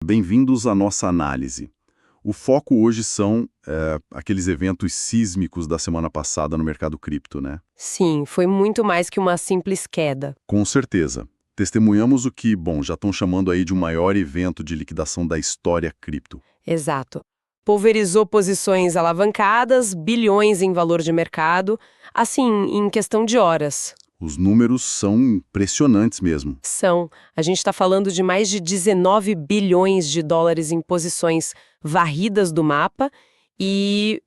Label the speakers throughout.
Speaker 1: Bem-vindos à nossa análise. O foco hoje são aqueles eventos sísmicos da semana passada no mercado cripto, né?
Speaker 2: Sim, foi muito mais que uma simples queda.
Speaker 1: Com certeza. Testemunhamos o que, bom, já estão chamando aí de o maior evento de liquidação da história cripto.
Speaker 2: Exato. Pulverizou posições alavancadas, bilhões em valor de mercado, assim, em questão de horas.
Speaker 1: Os números são impressionantes mesmo.
Speaker 2: A gente está falando de mais de 19 bilhões de dólares em posições varridas do mapa e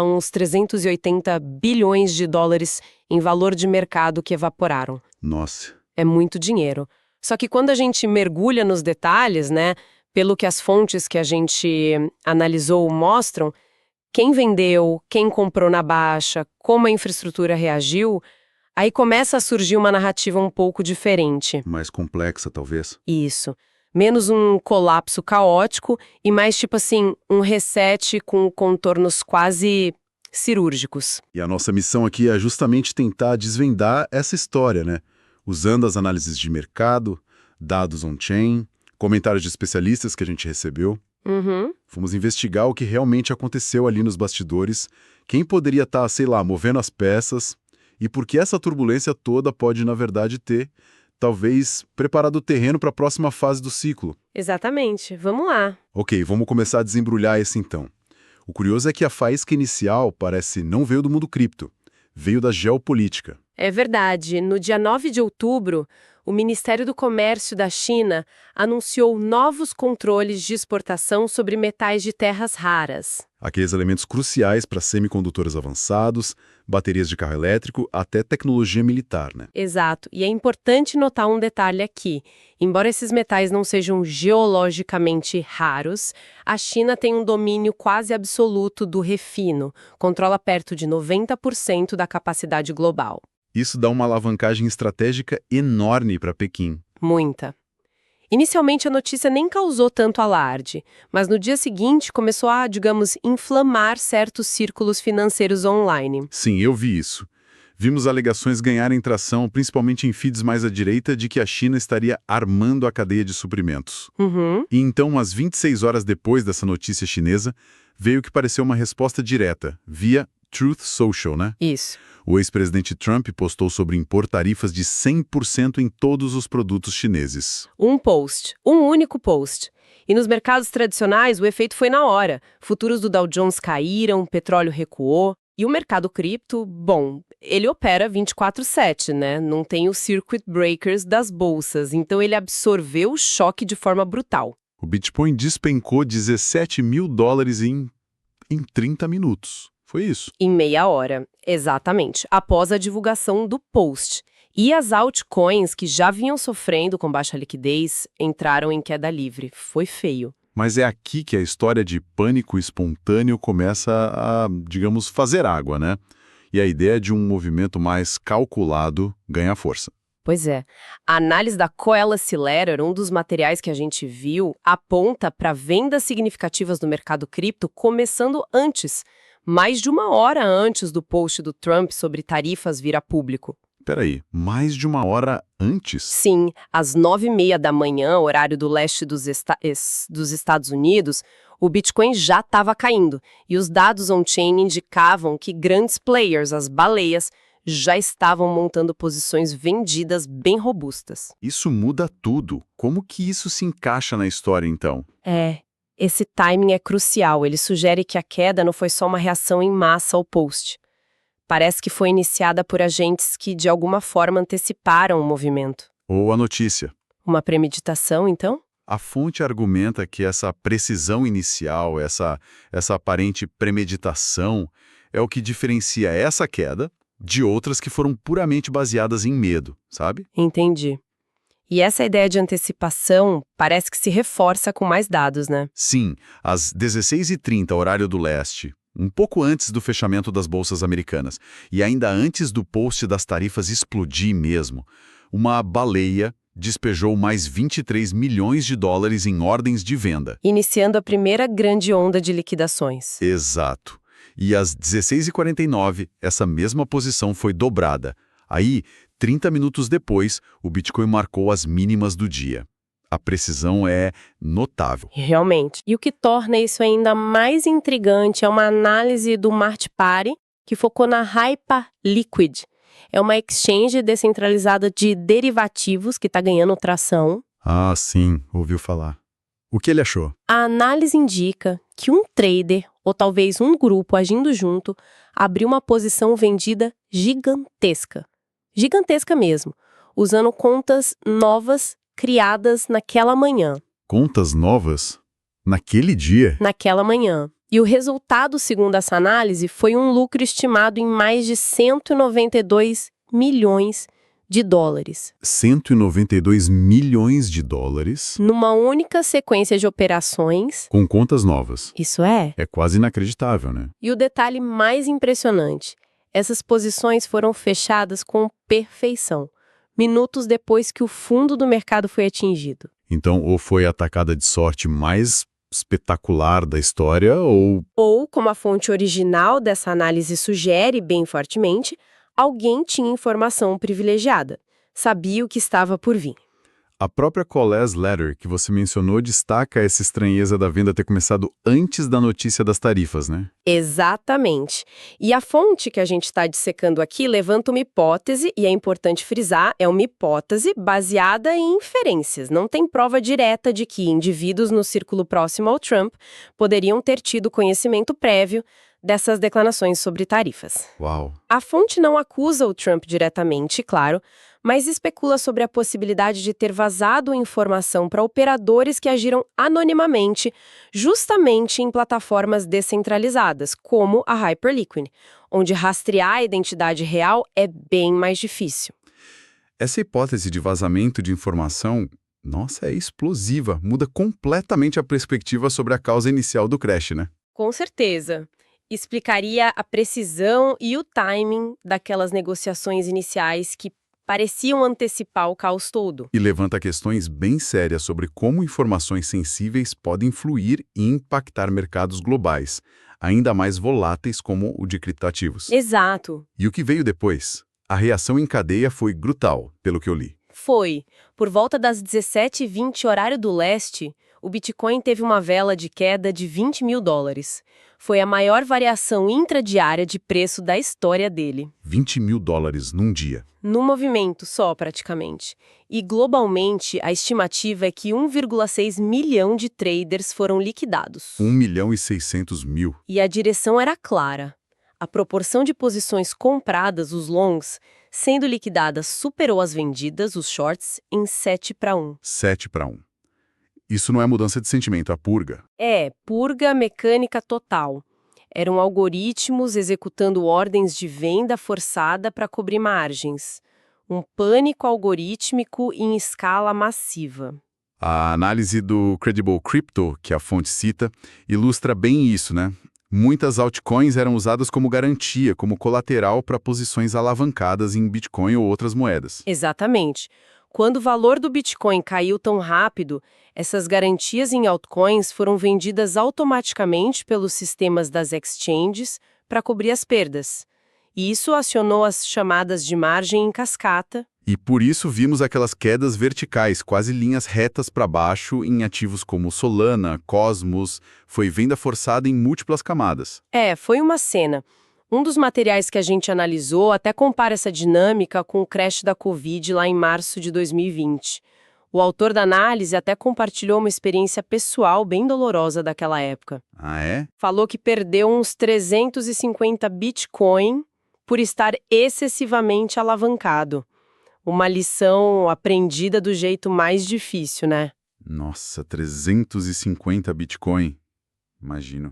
Speaker 2: uns 380 bilhões de dólares em valor de mercado que evaporaram.
Speaker 1: Nossa.
Speaker 2: É muito dinheiro. Só que quando a gente mergulha nos detalhes, né, pelo que as fontes que a gente analisou mostram, quem vendeu, quem comprou na baixa, como a infraestrutura reagiu, aí começa a surgir uma narrativa um pouco diferente.
Speaker 1: Mais complexa, talvez.
Speaker 2: Isso. Menos um colapso caótico e mais tipo assim, um reset com contornos quase cirúrgicos.
Speaker 1: E a nossa missão aqui é justamente tentar desvendar essa história, né? Usando as análises de mercado, dados on-chain, comentários de especialistas que a gente recebeu.
Speaker 2: Uhum.
Speaker 1: Fomos investigar o que realmente aconteceu ali nos bastidores, quem poderia estar, sei lá, movendo as peças e por que essa turbulência toda pode, na verdade, ter, talvez, preparado o terreno para a próxima fase do ciclo.
Speaker 2: Exatamente. Vamos lá.
Speaker 1: Ok, vamos começar a desembrulhar esse então. O curioso é que a faísca inicial parece não veio do mundo cripto, veio da geopolítica.
Speaker 2: É verdade. No dia 9 de outubro, o Ministério do Comércio da China anunciou novos controles de exportação sobre metais de terras raras.
Speaker 1: Aqueles elementos cruciais para semicondutores avançados, baterias de carro elétrico, até tecnologia militar, né?
Speaker 2: Exato. E é importante notar um detalhe aqui. Embora esses metais não sejam geologicamente raros, a China tem um domínio quase absoluto do refino, controla perto de 90% da capacidade global.
Speaker 1: Isso dá uma alavancagem estratégica enorme para Pequim.
Speaker 2: Muita. Inicialmente a notícia nem causou tanto alarde, mas no dia seguinte começou a, digamos, inflamar certos círculos financeiros online.
Speaker 1: Sim, eu vi isso. Vimos alegações ganharem tração, principalmente em feeds mais à direita, de que a China estaria armando a cadeia de suprimentos.
Speaker 2: Uhum.
Speaker 1: E então, umas 26 horas depois dessa notícia chinesa, veio o que pareceu uma resposta direta, via Truth Social, né?
Speaker 2: Isso.
Speaker 1: O ex-presidente Trump postou sobre impor tarifas de 100% em todos os produtos chineses.
Speaker 2: Um post, um único post. E nos mercados tradicionais o efeito foi na hora. Futuros do Dow Jones caíram, petróleo recuou. E o mercado cripto, bom, ele opera 24/7, né? Não tem os circuit breakers das bolsas, então ele absorveu o choque de forma brutal.
Speaker 1: O Bitcoin despencou 17 mil dólares em 30 minutos. Foi isso.
Speaker 2: Em meia hora, exatamente, após a divulgação do post. E as altcoins, que já vinham sofrendo com baixa liquidez, entraram em queda livre. Foi feio.
Speaker 1: Mas é aqui que a história de pânico espontâneo começa a, digamos, fazer água, né? E a ideia de um movimento mais calculado ganha força.
Speaker 2: Pois é. A análise da Coalesce Letter, um dos materiais que a gente viu, aponta para vendas significativas no mercado cripto começando antes, mais de uma hora antes do post do Trump sobre tarifas vir a público.
Speaker 1: Peraí, mais de uma hora antes?
Speaker 2: Sim, às 9h30 da manhã, horário do leste dos Estados Unidos, o Bitcoin já estava caindo. E os dados on-chain indicavam que grandes players, as baleias, já estavam montando posições vendidas bem robustas.
Speaker 1: Isso muda tudo. Como que isso se encaixa na história, então?
Speaker 2: Esse timing é crucial. Ele sugere que a queda não foi só uma reação em massa ao post. Parece que foi iniciada por agentes que, de alguma forma, anteciparam o movimento.
Speaker 1: Ou a notícia.
Speaker 2: Uma premeditação, então?
Speaker 1: A fonte argumenta que essa precisão inicial, essa aparente premeditação, é o que diferencia essa queda de outras que foram puramente baseadas em medo, sabe?
Speaker 2: Entendi. E essa ideia de antecipação parece que se reforça com mais dados, né?
Speaker 1: Sim, às 16h30, horário do leste, um pouco antes do fechamento das bolsas americanas, e ainda antes do post das tarifas explodir mesmo, uma baleia despejou mais 23 milhões de dólares em ordens de venda.
Speaker 2: Iniciando a primeira grande onda de liquidações.
Speaker 1: Exato. E às 16h49, essa mesma posição foi dobrada. Aí, 30 minutos depois, o Bitcoin marcou as mínimas do dia. A precisão é notável.
Speaker 2: Realmente. E o que torna isso ainda mais intrigante é uma análise do Marty Parry, que focou na Hyperliquid. É uma exchange descentralizada de derivativos que está ganhando tração.
Speaker 1: Ah, sim, ouviu falar. O que ele achou?
Speaker 2: A análise indica que um trader, ou talvez um grupo agindo junto, abriu uma posição vendida gigantesca. Gigantesca mesmo, usando contas novas criadas naquela manhã.
Speaker 1: Contas novas? Naquele dia?
Speaker 2: Naquela manhã. E o resultado, segundo essa análise, foi um lucro estimado em mais de 192 milhões de dólares.
Speaker 1: 192 milhões de dólares?
Speaker 2: Numa única sequência de operações.
Speaker 1: Com contas novas.
Speaker 2: Isso é.
Speaker 1: É quase inacreditável, né?
Speaker 2: E o detalhe mais impressionante, essas posições foram fechadas com perfeição, minutos depois que o fundo do mercado foi atingido.
Speaker 1: Então, ou foi a atacada de sorte mais espetacular da história,
Speaker 2: Ou, como a fonte original dessa análise sugere bem fortemente, alguém tinha informação privilegiada, sabia o que estava por vir.
Speaker 1: A própria Coles Letter, que você mencionou, destaca essa estranheza da venda ter começado antes da notícia das tarifas, né?
Speaker 2: Exatamente. E a fonte que a gente está dissecando aqui levanta uma hipótese, e é importante frisar, é uma hipótese baseada em inferências. Não tem prova direta de que indivíduos no círculo próximo ao Trump poderiam ter tido conhecimento prévio dessas declarações sobre tarifas.
Speaker 1: Uau!
Speaker 2: A fonte não acusa o Trump diretamente, claro, mas especula sobre a possibilidade de ter vazado informação para operadores que agiram anonimamente, justamente em plataformas descentralizadas, como a Hyperliquid, onde rastrear a identidade real é bem mais difícil.
Speaker 1: Essa hipótese de vazamento de informação, nossa, é explosiva, muda completamente a perspectiva sobre a causa inicial do crash, né?
Speaker 2: Com certeza. Explicaria a precisão e o timing daquelas negociações iniciais que pareciam antecipar o caos todo.
Speaker 1: E levanta questões bem sérias sobre como informações sensíveis podem fluir e impactar mercados globais, ainda mais voláteis como o de criptoativos.
Speaker 2: Exato.
Speaker 1: E o que veio depois? A reação em cadeia foi brutal, pelo que eu li.
Speaker 2: Foi. Por volta das 17h20, horário do leste, o Bitcoin teve uma vela de queda de 20 mil dólares. Foi a maior variação intradiária de preço da história dele.
Speaker 1: 20 mil dólares num dia.
Speaker 2: No movimento só, praticamente. E globalmente, a estimativa é que 1,6 milhão de traders foram liquidados.
Speaker 1: 1.600.000.
Speaker 2: E a direção era clara. A proporção de posições compradas, os longs, sendo liquidadas superou as vendidas, os shorts, em 7-1.
Speaker 1: 7-1. Isso não é mudança de sentimento, é purga.
Speaker 2: É, purga mecânica total. Eram algoritmos executando ordens de venda forçada para cobrir margens. Um pânico algorítmico em escala massiva.
Speaker 1: A análise do Credible Crypto, que a fonte cita, ilustra bem isso, né? Muitas altcoins eram usadas como garantia, como colateral para posições alavancadas em Bitcoin ou outras moedas.
Speaker 2: Exatamente. Quando o valor do Bitcoin caiu tão rápido, essas garantias em altcoins foram vendidas automaticamente pelos sistemas das exchanges para cobrir as perdas. E isso acionou as chamadas de margem em cascata.
Speaker 1: E por isso vimos aquelas quedas verticais, quase linhas retas para baixo, em ativos como Solana, Cosmos. Foi venda forçada em múltiplas camadas.
Speaker 2: Foi uma cena. Um dos materiais que a gente analisou até compara essa dinâmica com o crash da Covid lá em março de 2020. O autor da análise até compartilhou uma experiência pessoal bem dolorosa daquela época.
Speaker 1: Ah, é?
Speaker 2: Falou que perdeu uns 350 Bitcoin por estar excessivamente alavancado. Uma lição aprendida do jeito mais difícil, né?
Speaker 1: Nossa, 350 Bitcoin. Imagino.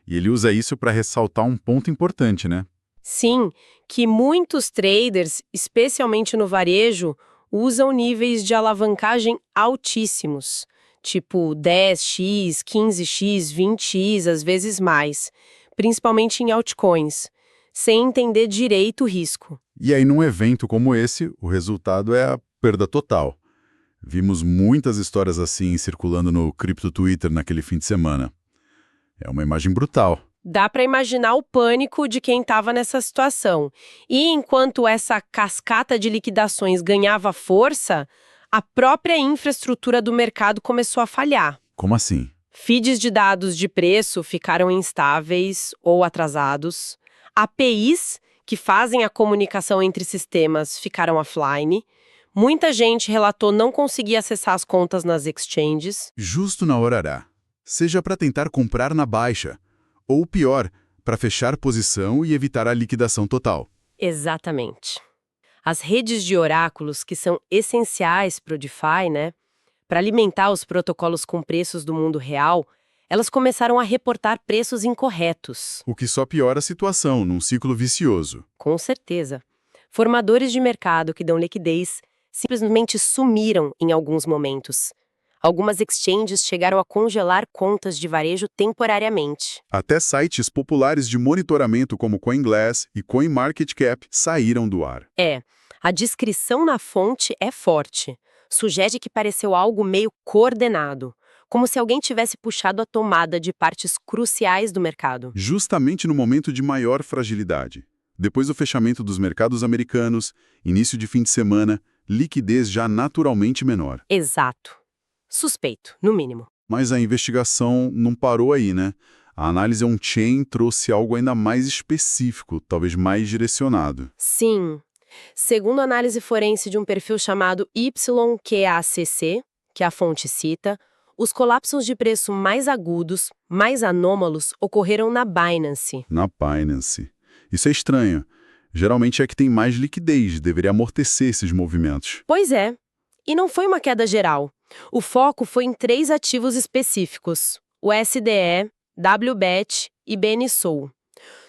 Speaker 1: E ele usa isso para ressaltar um ponto importante, né?
Speaker 2: Sim, que muitos traders, especialmente no varejo, usam níveis de alavancagem altíssimos, tipo 10x, 15x, 20x, às vezes mais, principalmente em altcoins, sem entender direito o risco.
Speaker 1: E aí, num evento como esse, o resultado é a perda total. Vimos muitas histórias assim circulando no Crypto Twitter naquele fim de semana. É uma imagem brutal.
Speaker 2: Dá para imaginar o pânico de quem estava nessa situação. E enquanto essa cascata de liquidações ganhava força, A própria infraestrutura do mercado começou a falhar.
Speaker 1: Como assim?
Speaker 2: Feeds de dados de preço ficaram instáveis ou atrasados. APIs, que fazem a comunicação entre sistemas, ficaram offline. Muita gente relatou não conseguir acessar as contas nas exchanges.
Speaker 1: Justo na hora H. Seja para tentar comprar na baixa, ou pior, para fechar posição e evitar a liquidação total.
Speaker 2: Exatamente. As redes de oráculos, que são essenciais para o DeFi, né? Para alimentar os protocolos com preços do mundo real, elas começaram a reportar preços incorretos.
Speaker 1: O que só piora a situação num ciclo vicioso.
Speaker 2: Com certeza. Formadores de mercado que dão liquidez simplesmente sumiram em alguns momentos. Algumas exchanges chegaram a congelar contas de varejo temporariamente.
Speaker 1: Até sites populares de monitoramento como CoinGlass e CoinMarketCap saíram do ar.
Speaker 2: A descrição na fonte é forte. Sugere que pareceu algo meio coordenado, como se alguém tivesse puxado a tomada de partes cruciais do mercado.
Speaker 1: Justamente no momento de maior fragilidade. Depois do fechamento dos mercados americanos, início de fim de semana, liquidez já naturalmente menor.
Speaker 2: Exato. Suspeito, no mínimo.
Speaker 1: Mas a investigação não parou aí, né? A análise on-chain trouxe algo ainda mais específico, talvez mais direcionado.
Speaker 2: Sim. Segundo a análise forense de um perfil chamado YQACC, que a fonte cita, os colapsos de preço mais agudos, mais anômalos, ocorreram na Binance.
Speaker 1: Na Binance. Isso é estranho. Geralmente é que tem mais liquidez, deveria amortecer esses movimentos.
Speaker 2: Pois é. E não foi uma queda geral. O foco foi em 3 ativos específicos: o SDE, WBET e BNSOL.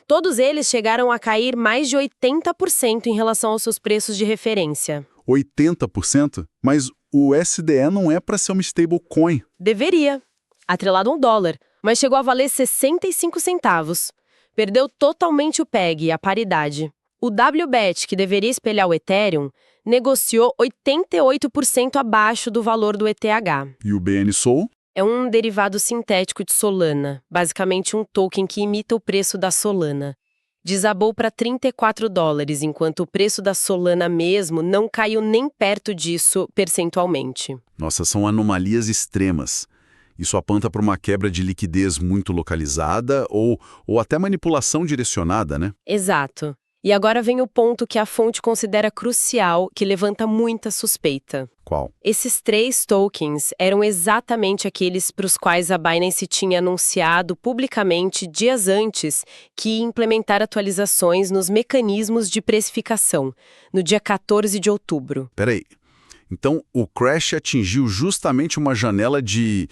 Speaker 2: Todos eles chegaram a cair mais de 80% em relação aos seus preços de referência.
Speaker 1: 80%? Mas o SDE não é para ser uma stablecoin.
Speaker 2: Deveria, atrelado ao dólar, mas chegou a valer 65 centavos. Perdeu totalmente o PEG, a paridade. O WBET, que deveria espelhar o Ethereum, negociou 88% abaixo do valor do ETH.
Speaker 1: E o BNSOL?
Speaker 2: É um derivado sintético de Solana, basicamente um token que imita o preço da Solana. Desabou para $34, enquanto o preço da Solana mesmo não caiu nem perto disso percentualmente.
Speaker 1: Nossa, são anomalias extremas. Isso aponta para uma quebra de liquidez muito localizada ou até manipulação direcionada, né?
Speaker 2: Exato. E agora vem o ponto que a fonte considera crucial, que levanta muita suspeita.
Speaker 1: Qual?
Speaker 2: Esses 3 tokens eram exatamente aqueles para os quais a Binance tinha anunciado publicamente dias antes que ia implementar atualizações nos mecanismos de precificação, no dia 14 de outubro.
Speaker 1: Peraí. Então, o crash atingiu justamente uma janela de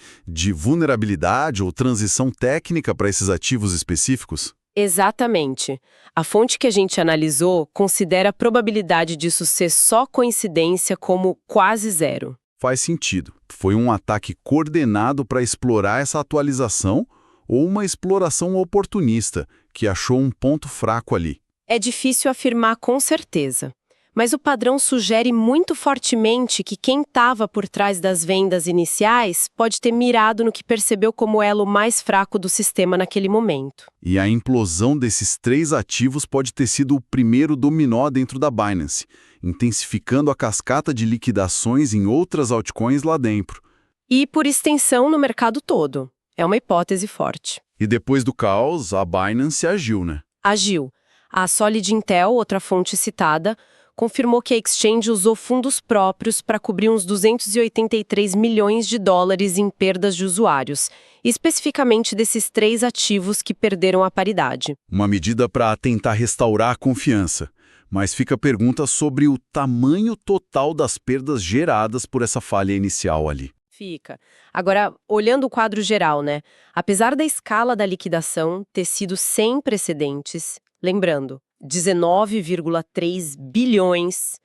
Speaker 1: vulnerabilidade ou transição técnica para esses ativos específicos?
Speaker 2: Exatamente. A fonte que a gente analisou considera a probabilidade disso ser só coincidência como quase zero.
Speaker 1: Faz sentido. Foi um ataque coordenado para explorar essa atualização ou uma exploração oportunista que achou um ponto fraco ali?
Speaker 2: É difícil afirmar com certeza, mas o padrão sugere muito fortemente que quem estava por trás das vendas iniciais pode ter mirado no que percebeu como o elo mais fraco do sistema naquele momento.
Speaker 1: E a implosão desses 3 ativos pode ter sido o primeiro dominó dentro da Binance, intensificando a cascata de liquidações em outras altcoins lá dentro.
Speaker 2: E por extensão no mercado todo. É uma hipótese forte.
Speaker 1: E depois do caos, a Binance agiu, né?
Speaker 2: Agiu. A Solid Intel, outra fonte citada, confirmou que a exchange usou fundos próprios para cobrir uns $283 milhões em perdas de usuários, especificamente desses 3 ativos que perderam a paridade.
Speaker 1: Uma medida para tentar restaurar a confiança. Mas fica a pergunta sobre o tamanho total das perdas geradas por essa falha inicial ali.
Speaker 2: Fica. Agora, olhando o quadro geral, né? Apesar da escala da liquidação ter sido sem precedentes, lembrando, 19,3 bilhões,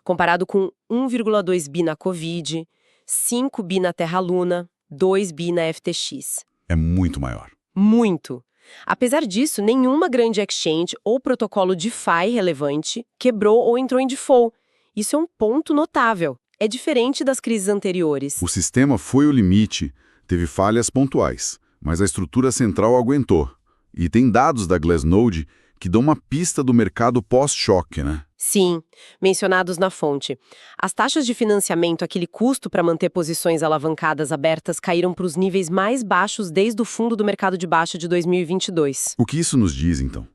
Speaker 2: comparado com 1,2 bi na Covid, 5 bi na Terra Luna, 2 bi na FTX.
Speaker 1: É muito maior.
Speaker 2: Muito. Apesar disso, nenhuma grande exchange ou protocolo DeFi relevante quebrou ou entrou em default. Isso é um ponto notável. É diferente das crises anteriores.
Speaker 1: O sistema foi o limite, teve falhas pontuais, mas a estrutura central aguentou. E tem dados da Glassnode que dão uma pista do mercado pós-choque, né?
Speaker 2: Sim, mencionados na fonte. As taxas de financiamento, aquele custo para manter posições alavancadas abertas, caíram para os níveis mais baixos desde o fundo do mercado de baixa de 2022.
Speaker 1: O que isso nos diz, então?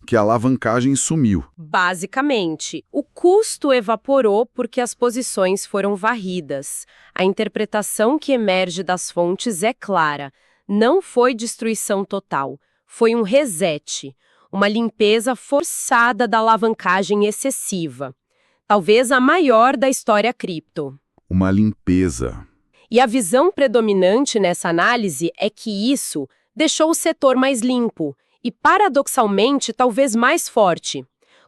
Speaker 1: Que a alavancagem sumiu.
Speaker 2: Basicamente, o custo evaporou porque as posições foram varridas. A interpretação que emerge das fontes é clara. Não foi destruição total, foi um reset. Uma limpeza forçada da alavancagem excessiva. Talvez a maior da história cripto.
Speaker 1: Uma limpeza.
Speaker 2: E a visão predominante nessa análise é que isso deixou o setor mais limpo e, paradoxalmente, talvez mais forte,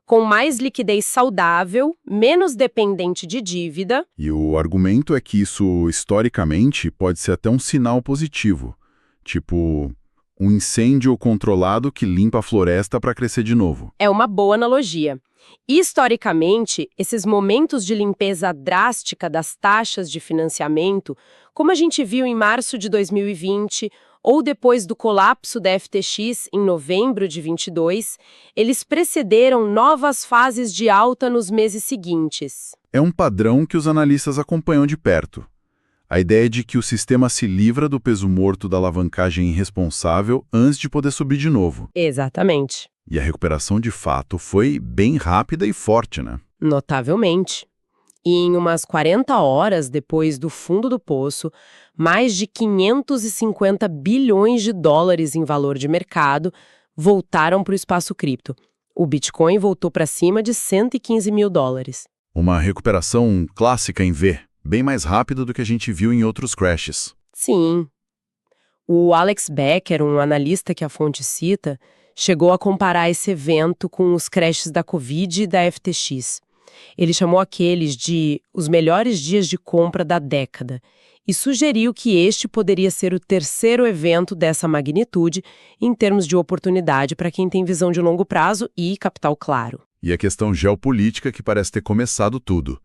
Speaker 2: com mais liquidez saudável, menos dependente de dívida.
Speaker 1: E o argumento é que isso, historicamente, pode ser até um sinal positivo. Tipo, um incêndio controlado que limpa a floresta para crescer de novo.
Speaker 2: É uma boa analogia. Historicamente, esses momentos de limpeza drástica das taxas de financiamento, como a gente viu em março de 2020 ou depois do colapso da FTX em novembro de 22, eles precederam novas fases de alta nos meses seguintes.
Speaker 1: É um padrão que os analistas acompanham de perto. A ideia de que o sistema se livra do peso morto da alavancagem irresponsável antes de poder subir de novo.
Speaker 2: Exatamente.
Speaker 1: E a recuperação, de fato, foi bem rápida e forte, né?
Speaker 2: Notavelmente. E em umas 40 horas depois do fundo do poço, mais de 550 bilhões de dólares em valor de mercado voltaram para o espaço cripto. O Bitcoin voltou para cima de 115 mil dólares.
Speaker 1: Uma recuperação clássica em V, bem mais rápida do que a gente viu em outros crashes.
Speaker 2: Sim. O Alex Becker, um analista que a fonte cita, chegou a comparar esse evento com os crashes da Covid e da FTX. Ele chamou aqueles de os melhores dias de compra da década e sugeriu que este poderia ser o terceiro evento dessa magnitude em termos de oportunidade para quem tem visão de longo prazo e capital claro.
Speaker 1: E a questão geopolítica que parece ter começado tudo.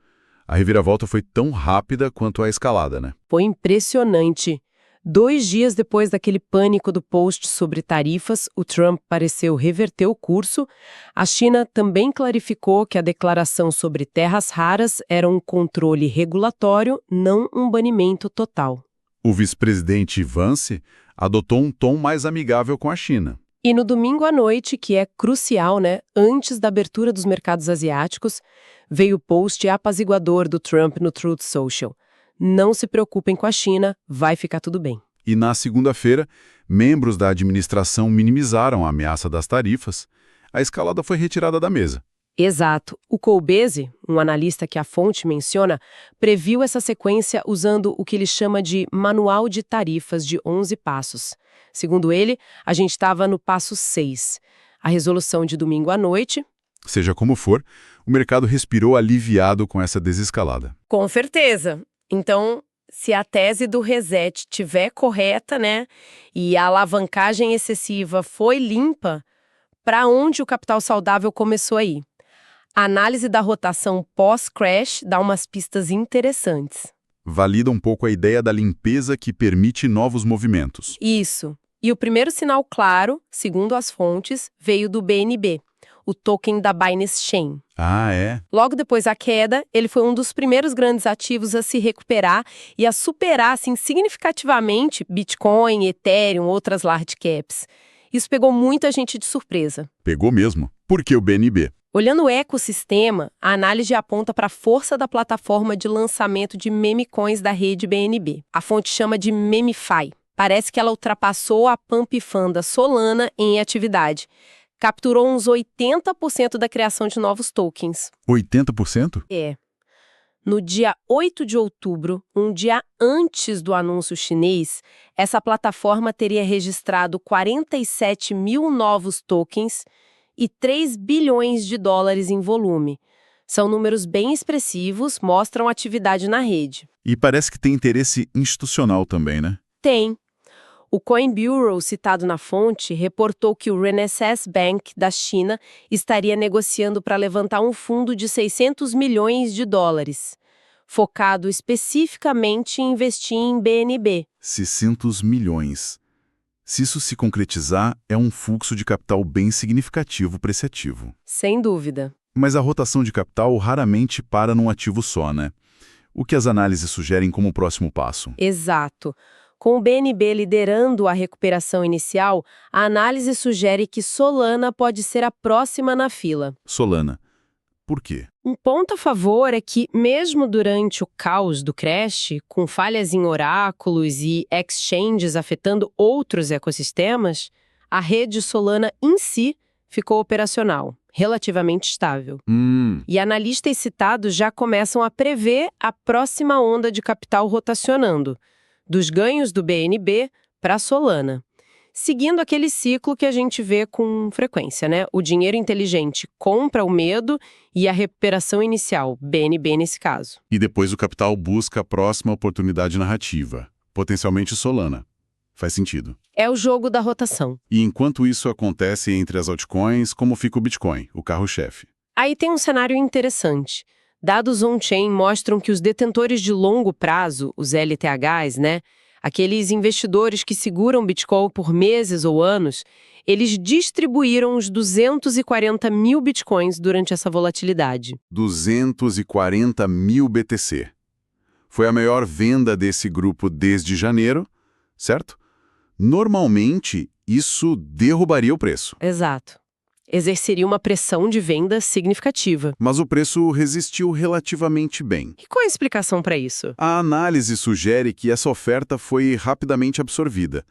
Speaker 1: A reviravolta foi tão rápida quanto a escalada, né?
Speaker 2: Foi impressionante. 2 dias depois daquele pânico do post sobre tarifas, o Trump pareceu reverter o curso. A China também clarificou que a declaração sobre terras raras era um controle regulatório, não um banimento total.
Speaker 1: O vice-presidente Vance adotou um tom mais amigável com a China.
Speaker 2: E no domingo à noite, que é crucial, né, antes da abertura dos mercados asiáticos, veio o post apaziguador do Trump no Truth Social. Não se preocupem com a China, vai ficar tudo bem.
Speaker 1: E na segunda-feira, membros da administração minimizaram a ameaça das tarifas. A escalada foi retirada da mesa.
Speaker 2: Exato. O Colbeze, um analista que a fonte menciona, previu essa sequência usando o que ele chama de manual de tarifas de 11 passos. Segundo ele, a gente estava no passo 6. A resolução de domingo à noite.
Speaker 1: Seja como for, o mercado respirou aliviado com essa desescalada.
Speaker 2: Com certeza. Então, se a tese do reset estiver correta, né, e a alavancagem excessiva foi limpa, para onde o capital saudável começou aí? A análise da rotação pós-crash dá umas pistas interessantes.
Speaker 1: Valida um pouco a ideia da limpeza que permite novos movimentos.
Speaker 2: Isso. E o primeiro sinal claro, segundo as fontes, veio do BNB, o token da Binance Chain.
Speaker 1: Ah, é?
Speaker 2: Logo depois da queda, ele foi um dos primeiros grandes ativos a se recuperar e a superar assim, significativamente Bitcoin, Ethereum, outras large caps. Isso pegou muita gente de surpresa.
Speaker 1: Pegou mesmo. Por que o BNB?
Speaker 2: Olhando o ecossistema, a análise aponta para a força da plataforma de lançamento de meme coins da rede BNB. A fonte chama de Memify. Parece que ela ultrapassou a Pump Fund da Solana em atividade. Capturou uns 80% da criação de novos tokens.
Speaker 1: 80%?
Speaker 2: É. No dia 8 de outubro, um dia antes do anúncio chinês, essa plataforma teria registrado 47 mil novos tokens e 3 bilhões de dólares em volume. São números bem expressivos, mostram atividade na rede.
Speaker 1: E parece que tem interesse institucional também, né?
Speaker 2: Tem. O Coin Bureau, citado na fonte, reportou que o Renaissance Bank da China estaria negociando para levantar um fundo de 600 milhões de dólares, focado especificamente em investir em BNB.
Speaker 1: 600 milhões. Se isso se concretizar, é um fluxo de capital bem significativo para esse ativo.
Speaker 2: Sem dúvida.
Speaker 1: Mas a rotação de capital raramente para num ativo só, né? O que as análises sugerem como próximo passo?
Speaker 2: Exato. Com o BNB liderando a recuperação inicial, a análise sugere que Solana pode ser a próxima na fila.
Speaker 1: Solana. Por quê?
Speaker 2: Um ponto a favor é que, mesmo durante o caos do crash, com falhas em oráculos e exchanges afetando outros ecossistemas, a rede Solana em si ficou operacional, relativamente estável. E analistas citados já começam a prever a próxima onda de capital rotacionando, dos ganhos do BNB para a Solana, seguindo aquele ciclo que a gente vê com frequência, né? O dinheiro inteligente compra o medo e a recuperação inicial, BNB nesse caso.
Speaker 1: E depois o capital busca a próxima oportunidade narrativa, potencialmente Solana. Faz sentido.
Speaker 2: É o jogo da rotação.
Speaker 1: E enquanto isso acontece entre as altcoins, como fica o Bitcoin, o carro-chefe?
Speaker 2: Aí tem um cenário interessante. Dados on-chain mostram que os detentores de longo prazo, os LTHs, né? Aqueles investidores que seguram Bitcoin por meses ou anos, eles distribuíram os 240 mil Bitcoins durante essa volatilidade.
Speaker 1: 240 mil BTC. Foi a maior venda desse grupo desde janeiro, certo? Normalmente, isso derrubaria o preço.
Speaker 2: Exato. Exerceria uma pressão de venda significativa.
Speaker 1: Mas o preço resistiu relativamente bem.
Speaker 2: E qual é a explicação para isso?
Speaker 1: A análise sugere que essa oferta foi rapidamente absorvida,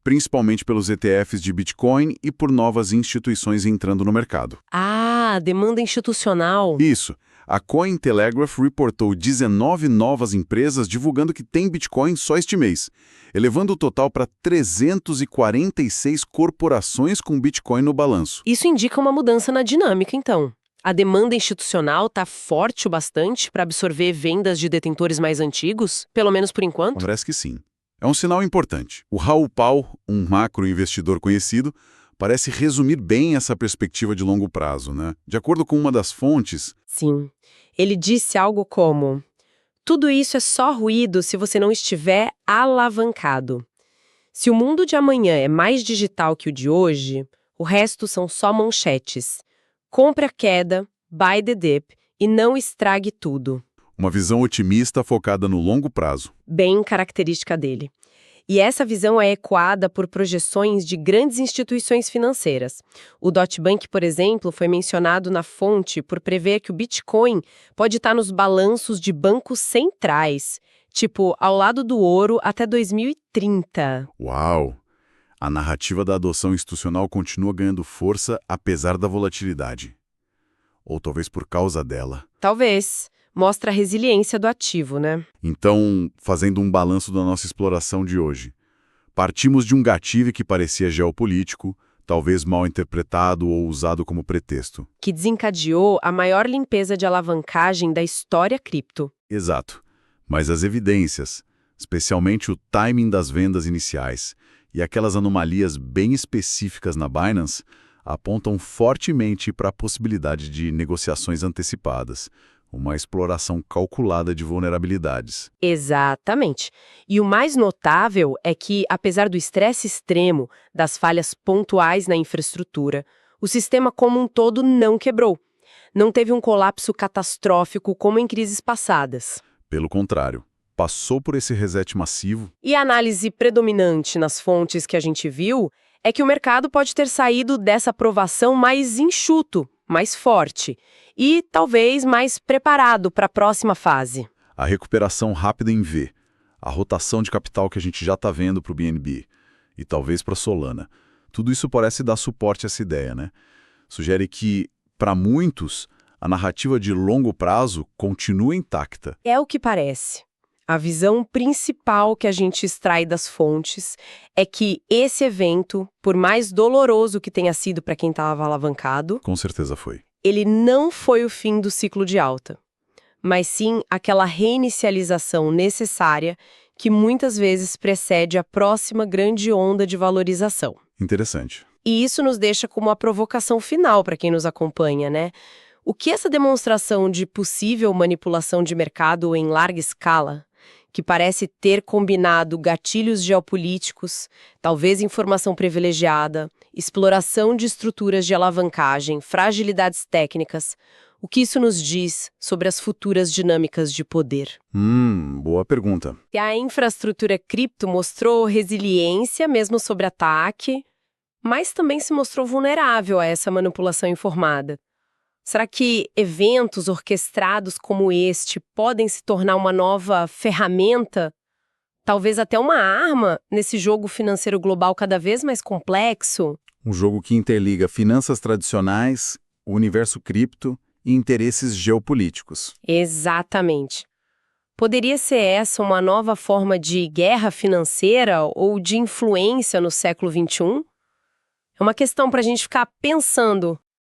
Speaker 1: principalmente pelos ETFs de Bitcoin e por novas instituições entrando no mercado.
Speaker 2: Ah, demanda institucional.
Speaker 1: Isso. A Cointelegraph reportou 19 novas empresas divulgando que tem Bitcoin só este mês, elevando o total para 346 corporações com Bitcoin no balanço.
Speaker 2: Isso indica uma mudança na dinâmica, então. A demanda institucional está forte o bastante para absorver vendas de detentores mais antigos, pelo menos por enquanto?
Speaker 1: Parece que sim. É um sinal importante. O Raul Pal, um macro-investidor conhecido, parece resumir bem essa perspectiva de longo prazo, né? De acordo com uma das fontes...
Speaker 2: Sim. Ele disse algo como: tudo isso é só ruído se você não estiver alavancado. Se o mundo de amanhã é mais digital que o de hoje, o resto são só manchetes. Compre a queda, buy the dip e não estrague tudo.
Speaker 1: Uma visão otimista focada no longo prazo.
Speaker 2: Bem característica dele. E essa visão é ecoada por projeções de grandes instituições financeiras. O Deutsche Bank, por exemplo, foi mencionado na fonte por prever que o Bitcoin pode estar nos balanços de bancos centrais, tipo, ao lado do ouro até 2030.
Speaker 1: Uau! A narrativa da adoção institucional continua ganhando força apesar da volatilidade. Ou talvez por causa dela.
Speaker 2: Talvez. Mostra a resiliência do ativo, né?
Speaker 1: Então, fazendo um balanço da nossa exploração de hoje, partimos de um gatilho que parecia geopolítico, talvez mal interpretado ou usado como pretexto.
Speaker 2: Que desencadeou a maior limpeza de alavancagem da história cripto.
Speaker 1: Exato. Mas as evidências, especialmente o timing das vendas iniciais e aquelas anomalias bem específicas na Binance, apontam fortemente para a possibilidade de negociações antecipadas, uma exploração calculada de vulnerabilidades.
Speaker 2: Exatamente. E o mais notável é que, apesar do estresse extremo, das falhas pontuais na infraestrutura, o sistema como um todo não quebrou. Não teve um colapso catastrófico como em crises passadas.
Speaker 1: Pelo contrário, passou por esse reset massivo.
Speaker 2: E a análise predominante nas fontes que a gente viu é que o mercado pode ter saído dessa aprovação mais enxuto, mais forte e talvez mais preparado para a próxima fase.
Speaker 1: A recuperação rápida em V, a rotação de capital que a gente já está vendo para o BNB e talvez para a Solana. Tudo isso parece dar suporte a essa ideia, né? Sugere que, para muitos, a narrativa de longo prazo continua intacta.
Speaker 2: É o que parece. A visão principal que a gente extrai das fontes é que esse evento, por mais doloroso que tenha sido para quem estava alavancado,
Speaker 1: Com certeza foi.
Speaker 2: ele não foi o fim do ciclo de alta, mas sim aquela reinicialização necessária que muitas vezes precede a próxima grande onda de valorização.
Speaker 1: Interessante.
Speaker 2: E isso nos deixa como uma provocação final para quem nos acompanha, né? O que essa demonstração de possível manipulação de mercado em larga escala, que parece ter combinado gatilhos geopolíticos, talvez informação privilegiada, exploração de estruturas de alavancagem, fragilidades técnicas. O que isso nos diz sobre as futuras dinâmicas de poder?
Speaker 1: Boa pergunta.
Speaker 2: E a infraestrutura cripto mostrou resiliência mesmo sob ataque, mas também se mostrou vulnerável a essa manipulação informada. Será que eventos orquestrados como este podem se tornar uma nova ferramenta, talvez até uma arma, nesse jogo financeiro global cada vez mais complexo?
Speaker 1: Um jogo que interliga finanças tradicionais, o universo cripto e interesses geopolíticos.
Speaker 2: Exatamente. Poderia ser essa uma nova forma de guerra financeira ou de influência no século XXI? É uma questão para a gente ficar pensando